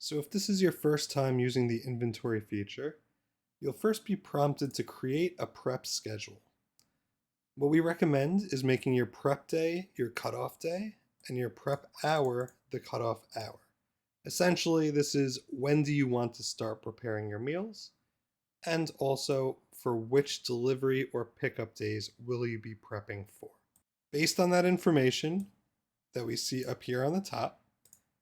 So if this is your first time using the inventory feature, you'll first be prompted to create a prep schedule. What we recommend is making your prep day your cutoff day and your prep hour the cutoff hour. Essentially, this is when do you want to start preparing your meals, and also for which delivery or pickup days will you be prepping for. Based on that information that we see up here on the top,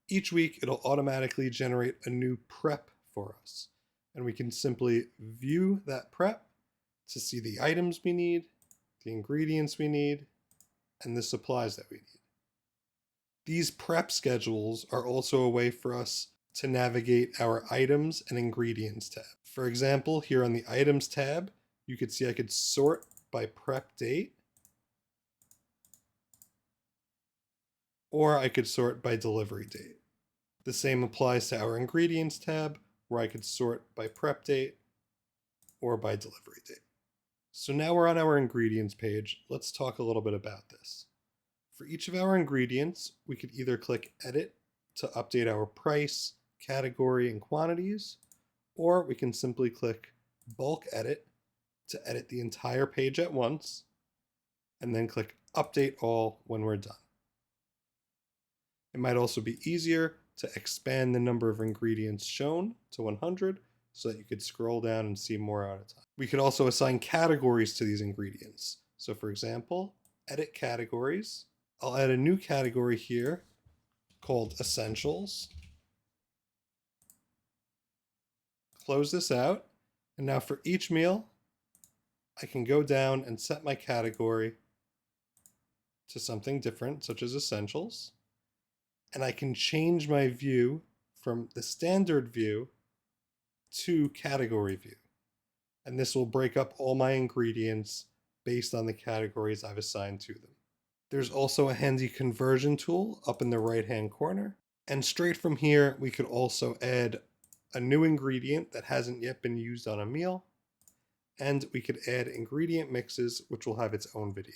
each week it'll automatically generate a new prep for us. And we can simply view that prep to see the items we need, the ingredients we need, and the supplies that we need. These prep schedules are also a way for us to navigate our items and ingredients tab. For example, here on the items tab, you could see I could sort by prep date, or I could sort by delivery date. The same applies to our ingredients tab, where I could sort by prep date or by delivery date. So now we're on our ingredients page. Let's talk a little bit about this. For each of our ingredients, we could either click Edit to update our price, category, and quantities, or we can simply click Bulk Edit to edit the entire page at once, and then click Update All when we're done. It might also be easier to expand the number of ingredients shown to 100 so that you could scroll down and see more at a time. We could also assign categories to these ingredients. So for example, edit categories. I'll add a new category here called Essentials. Close this out. And now for each meal, I can go down and set my category to something different, such as Essentials. And I can change my view from the standard view to category view. And this will break up all my ingredients based on the categories I've assigned to them. There's also a handy conversion tool up in the right-hand corner. And straight from here, we could also add a new ingredient that hasn't yet been used on a meal. And we could add ingredient mixes, which will have its own video.